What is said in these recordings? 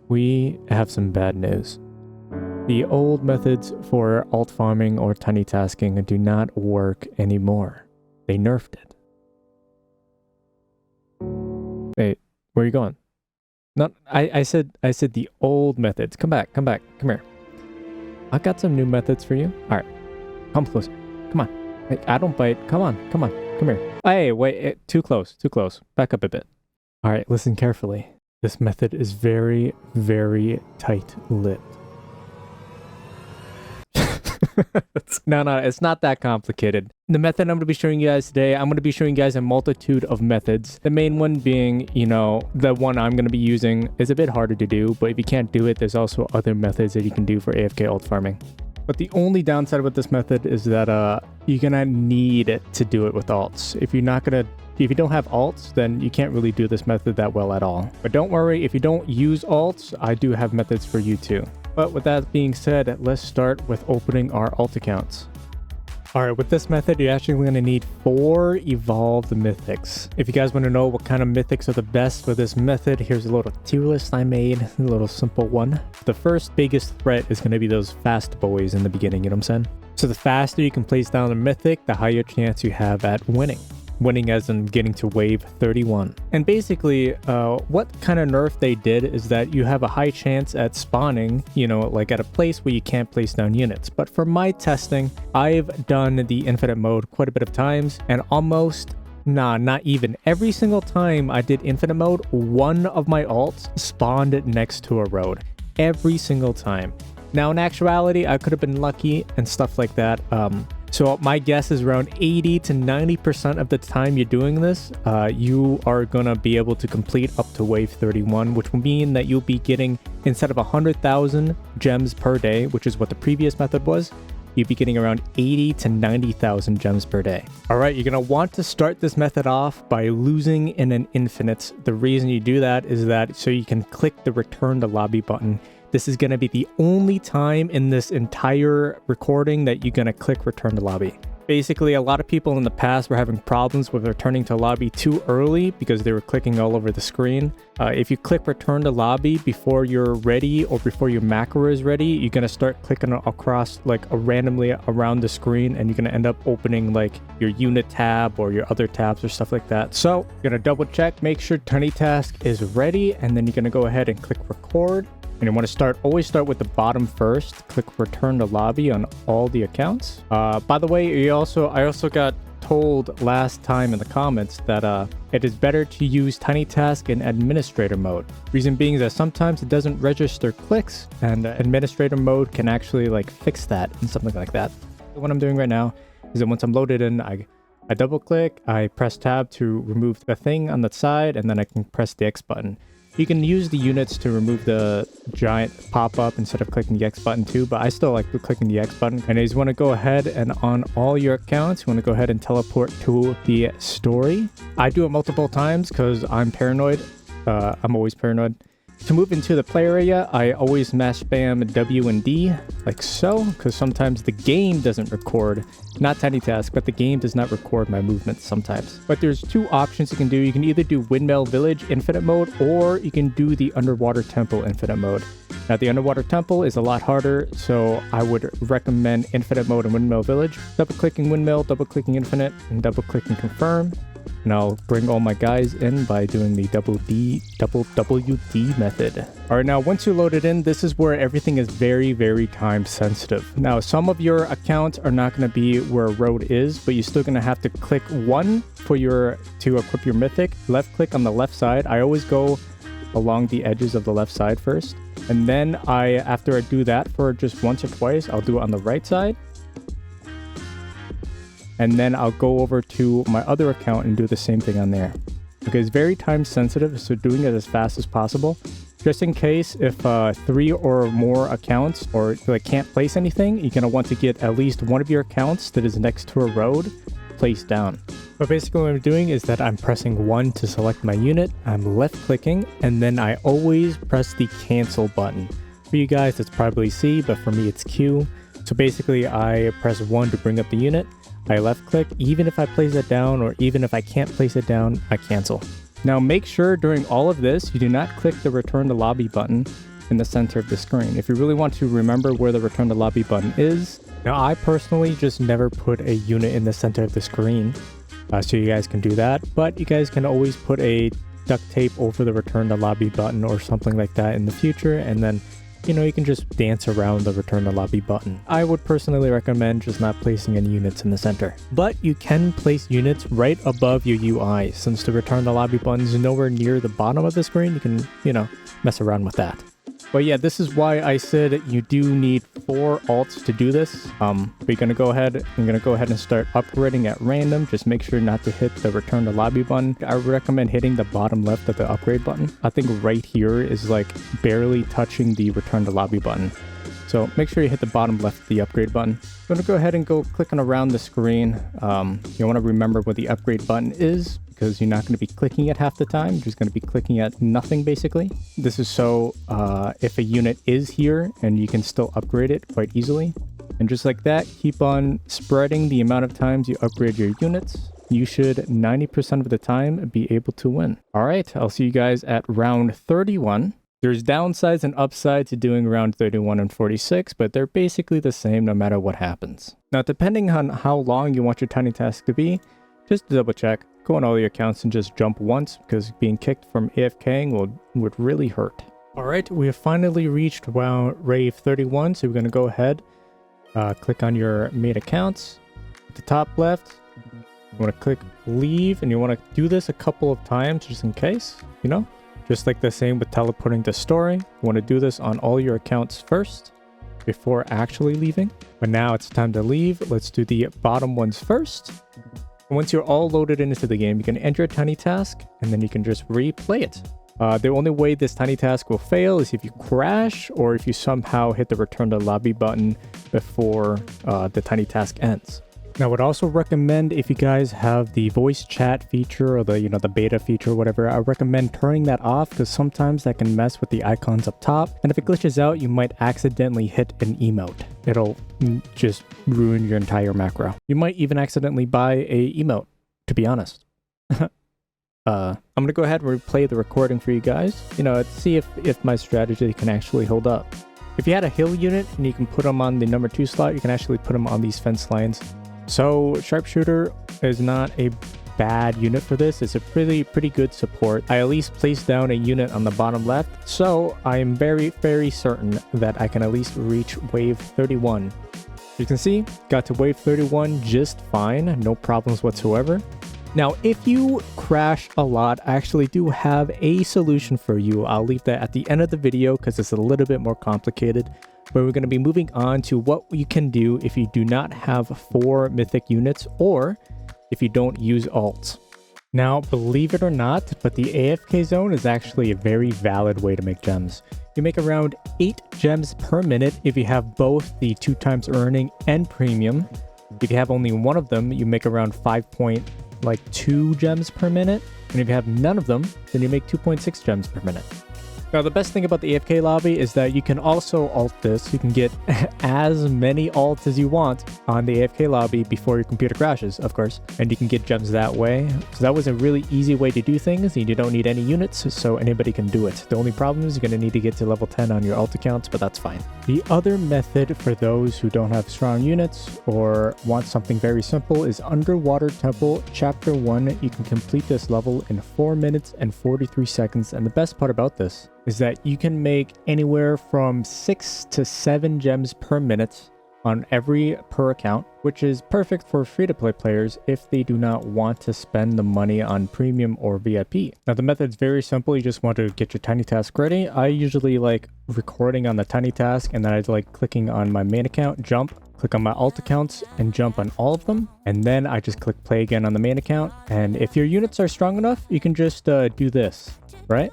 we have some bad news. The old methods for alt farming or tiny tasking do not work anymore. They nerfed it. Wait, where are you going? No, I said the old methods. Come back, come here. I got some new methods for you. All right, come closer. Come on. Hey, I don't bite. Come on, come here. Hey, wait, too close. Back up a bit. All right, listen carefully. This method is very, very tight-lipped. No, it's not that complicated. The method I'm going to be showing you guys today, I'm going to be showing you guys a multitude of methods. The main one being, the one I'm going to be using is a bit harder to do, but if you can't do it, there's also other methods that you can do for AFK alt farming. But the only downside with this method is that you're going to need to do it with alts. If you don't have alts, then you can't really do this method that well at all. But don't worry, if you don't use alts, I do have methods for you too. But with that being said, let's start with opening our alt accounts. Alright, with this method, you're actually going to need 4 evolved mythics. If you guys want to know what kind of mythics are the best for this method, here's a little tier list I made, a little simple one. The first biggest threat is going to be those fast boys in the beginning, you know what I'm saying? So the faster you can place down a mythic, the higher chance you have at winning. Winning as in getting to wave 31. And basically, what kind of nerf they did is that you have a high chance at spawning, like at a place where you can't place down units. But for my testing, I've done the infinite mode quite a bit of times, and not even. Every single time I did infinite mode, one of my alts spawned next to a road. Every single time. Now, in actuality, I could have been lucky and stuff like that. So my guess is around 80 to 90% of the time you're doing this, you are going to be able to complete up to wave 31, which will mean that you'll be getting, instead of 100,000 gems per day, which is what the previous method was, you'd be getting around 80 to 90,000 gems per day. All right, you're going to want to start this method off by losing in an infinite. The reason you do that is that so you can click the return to lobby button. This is going to be the only time in this entire recording that you're going to click return to lobby. Basically, a lot of people in the past were having problems with returning to lobby too early because they were clicking all over the screen. If you click return to lobby before you're ready or before your macro is ready, you're going to start clicking across randomly around the screen, and you're going to end up opening your unit tab or your other tabs or stuff like that. So you're going to double check, make sure tiny task is ready, and then you're going to go ahead and click record. And you want to always start with the bottom first. Click return to lobby on all the accounts. By the way, I also got told last time in the comments that it is better to use tiny task in administrator mode. Reason being is that sometimes it doesn't register clicks, and administrator mode can actually fix that and something like that. What I'm doing right now is that once I'm loaded in, I double click, I press tab to remove the thing on the side, and then I can press the X button. You can use the units to remove the giant pop-up instead of clicking the X button too, but I still like clicking the X button. And you just want to go ahead and on all your accounts, you want to go ahead and teleport to the story. I do it multiple times because I'm paranoid. I'm always paranoid. To move into the play area, I always mash spam W and D, like so, because sometimes the game doesn't record, not tiny task, but the game does not record my movements sometimes. But there's 2 options you can do. You can either do Windmill Village infinite mode, or you can do the Underwater Temple infinite mode. Now, the Underwater Temple is a lot harder, so I would recommend infinite mode and Windmill Village. Double-clicking Windmill, double-clicking Infinite, and double-clicking Confirm. And I'll bring all my guys in by doing the double WD method. All right, now once you load it in, this is where everything is very, very time sensitive. Now, some of your accounts are not going to be where a road is, but you're still going to have to click 1 to equip your mythic. Left click on the left side. I always go along the edges of the left side first. And then after I do that for just once or twice, I'll do it on the right side. And then I'll go over to my other account and do the same thing on there. Okay, it's very time sensitive, so doing it as fast as possible. Just in case if 3 or more accounts or can't place anything, you're going to want to get at least one of your accounts that is next to a road placed down. But basically what I'm doing is that I'm pressing 1 to select my unit, I'm left clicking, and then I always press the cancel button. For you guys, it's probably C, but for me it's Q. So basically I press 1 to bring up the unit. I left click, even if I place it down or even if I can't place it down, I cancel. Now make sure during all of this, you do not click the return to lobby button. in the center of the screen. If you really want to remember where the return to lobby button is, now I personally just never put a unit in the center of the screen, so you guys can do that, but you guys can always put a duct tape over the return to lobby button or something like that in the future, and then you can just dance around the return to lobby button. I would personally recommend just not placing any units in the center. But you can place units right above your UI. Since the return to lobby button is nowhere near the bottom of the screen, you can, mess around with that. But yeah, this is why I said you do need 4 alts to do this. We're gonna go ahead and start upgrading at random. Just make sure not to hit the return to lobby button. I recommend hitting the bottom left of the upgrade button. I think right here is like barely touching the return to lobby button. So make sure you hit the bottom left of the upgrade button. I'm gonna go ahead and go clicking around the screen. You wanna remember what the upgrade button is, because you're not going to be clicking it half the time. You're just going to be clicking at nothing, basically. This is so if a unit is here, and you can still upgrade it quite easily. And just like that, keep on spreading the amount of times you upgrade your units. You should 90% of the time be able to win. All right, I'll see you guys at round 31. There's downsides and upsides to doing round 31 and 46, but they're basically the same no matter what happens. Now, depending on how long you want your tiny task to be, just double check. Go on all your accounts and just jump once, because being kicked from AFKing would really hurt. All right, we have finally reached wave 31, so we're going to go ahead, click on your main accounts. At the top left, you want to click leave, and you want to do this a couple of times just in case, just like the same with teleporting to story. You want to do this on all your accounts first before actually leaving. But now it's time to leave. Let's do the bottom ones first. Once you're all loaded into the game, you can enter a tiny task, and then you can just replay it. The only way this tiny task will fail is if you crash, or if you somehow hit the return to lobby button before the tiny task ends. Now, I would also recommend, if you guys have the voice chat feature or the the beta feature or whatever, I recommend turning that off, because sometimes that can mess with the icons up top. And if it glitches out, you might accidentally hit an emote. It'll just ruin your entire macro. You might even accidentally buy a emote, to be honest. I'm gonna go ahead and replay the recording for you guys, to see if my strategy can actually hold up. If you had a hill unit and you can put them on the number 2 slot, you can actually put them on these fence lines. So sharpshooter is not a bad unit for this. It's a pretty good support. I at least placed down a unit on the bottom left, so I am very, very certain that I can at least reach wave 31. You can see, got to wave 31 just fine, no problems whatsoever. Now, if you crash a lot, I actually do have a solution for you. I'll leave that at the end of the video because it's a little bit more complicated. But we're going to be moving on to what you can do if you do not have 4 mythic units, or if you don't use alts. Now, believe it or not, but the AFK zone is actually a very valid way to make gems. You make around 8 gems per minute if you have both the 2x earning and premium. If you have only one of them, you make around 5.2 gems per minute. And if you have none of them, then you make 2.6 gems per minute. Now, the best thing about the AFK lobby is that you can also alt this. You can get as many alts as you want on the AFK lobby before your computer crashes, of course. And you can get gems that way. So that was a really easy way to do things. You don't need any units, so anybody can do it. The only problem is you're going to need to get to level 10 on your alt accounts, but that's fine. The other method for those who don't have strong units or want something very simple is Underwater Temple Chapter 1. You can complete this level in 4 minutes and 43 seconds. And the best part about this is that you can make anywhere from 6 to 7 gems per minute on every per account, which is perfect for free-to-play players if they do not want to spend the money on premium or VIP. Now, the method's very simple. You just want to get your tiny task ready. I usually like recording on the tiny task, and then I like clicking on my main account, jump, click on my alt accounts, and jump on all of them. And then I just click play again on the main account. And if your units are strong enough, you can just do this, right?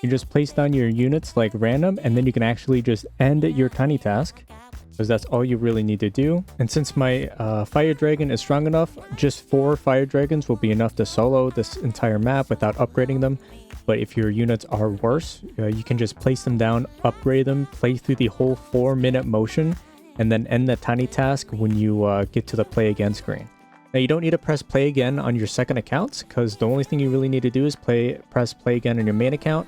You just place down your units like random, and then you can actually just end your tiny task, because that's all you really need to do. And since my fire dragon is strong enough, just 4 fire dragons will be enough to solo this entire map without upgrading them. But if your units are worse, you can just place them down, upgrade them, play through the whole 4-minute motion, and then end the tiny task when you get to the play again screen. Now, you don't need to press play again on your second accounts, because the only thing you really need to do is press play again on your main account.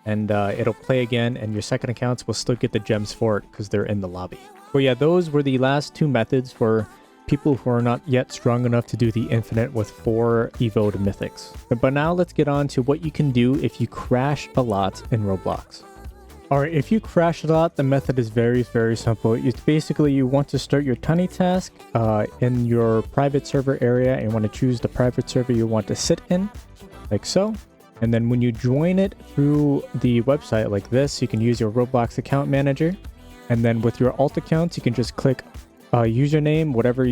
and it'll play again, and your second accounts will still get the gems for it because they're in the lobby. But yeah, those were the last two methods for people who are not yet strong enough to do the infinite with 4 evoed mythics. But now let's get on to what you can do if you crash a lot in Roblox. Alright, if you crash a lot, the method is very simple. It's basically you want to start your tiny task in your private server area, and you want to choose the private server you want to sit in, like so. And then when you join it through the website like this, you can use your Roblox Account Manager. And then with your alt accounts, you can just click username, whatever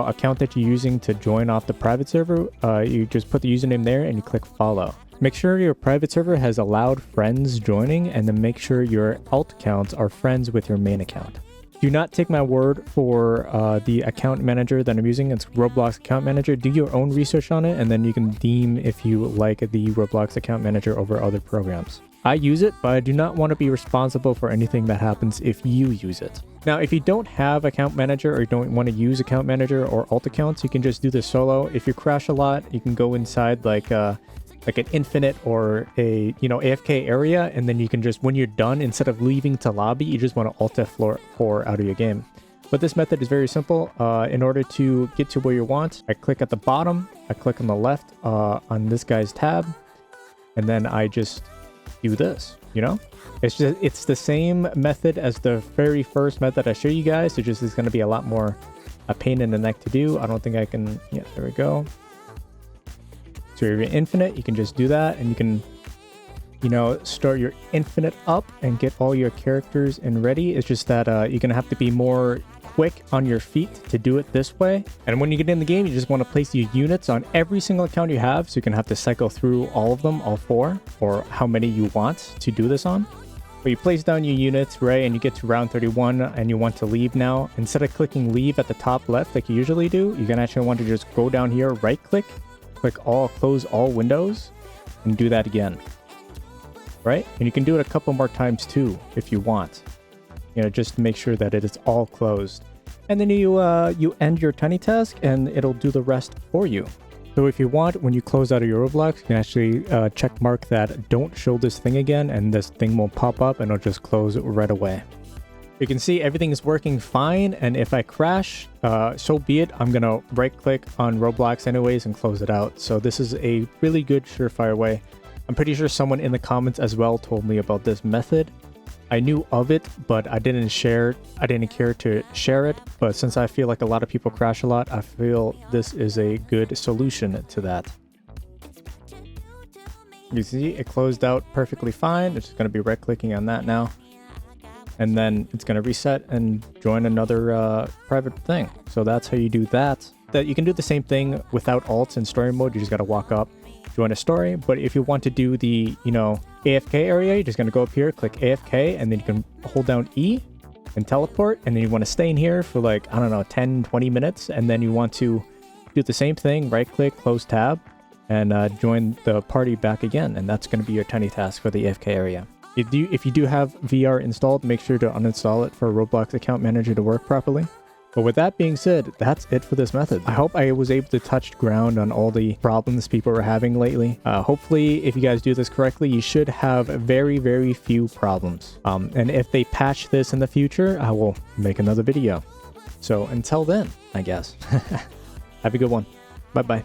account that you're using to join off the private server. You just put the username there and you click follow. Make sure your private server has allowed friends joining, and then make sure your alt accounts are friends with your main account. Do not take my word for the account manager that I'm using. It's Roblox Account Manager. Do your own research on it, and then you can deem if you like the Roblox Account Manager over other programs. I use it, but I do not want to be responsible for anything that happens if you use it. Now, if you don't have Account Manager or you don't want to use Account Manager or alt accounts, you can just do this solo. If you crash a lot, you can go inside like an infinite or a AFK area, and then you can just, when you're done, instead of leaving to lobby, you just want to alt F4 out of your game. But this method is very simple. In order to get to where you want, I click at the bottom, I click on the left on this guy's tab, and then I just do this. It's the same method as the very first method I showed you guys. It just is going to be a lot more a pain in the neck to do. I don't think I can. Yeah, there we go. So if you're infinite, you can just do that, and you can start your infinite up and get all your characters in ready. It's just that you're gonna have to be more quick on your feet to do it this way. And when you get in the game, you just want to place your units on every single account you have, so you can have to cycle through all of them, all 4, or how many you want to do this on. But you place down your units, right, and you get to round 31 and you want to leave now. Instead of clicking leave at the top left like you usually do, you're gonna actually want to just go down here, right click, close all windows, and do that again. Right? And you can do it a couple more times too if you want. Just to make sure that it is all closed. And then you end your tiny task and it'll do the rest for you. So if you want, when you close out of your Roblox, you can actually check mark that don't show this thing again, and this thing won't pop up and it'll just close right away. You can see everything is working fine, and if I crash, so be it. I'm gonna right click on Roblox anyways and close it out. So this is a really good surefire way. I'm pretty sure someone in the comments as well told me about this method. I knew of it, but I didn't care to share it. But since I feel like a lot of people crash a lot, I feel this is a good solution to that. You see, it closed out perfectly fine. It's just going to be right clicking on that now. And then it's going to reset and join another private thing. So that's how you do that. You can do the same thing without alts in story mode. You just got to walk up, join a story. But if you want to do the, AFK area, you're just going to go up here, click AFK, and then you can hold down E and teleport. And then you want to stay in here for 10, 20 minutes. And then you want to do the same thing, right click, close tab, and join the party back again. And that's going to be your tiny task for the AFK area. If you do have VR installed, make sure to uninstall it for Roblox Account Manager to work properly. But with that being said, that's it for this method. I hope I was able to touch ground on all the problems people are having lately. Hopefully, if you guys do this correctly, you should have very few problems. And if they patch this in the future, I will make another video. So until then, I guess. Have a good one. Bye-bye.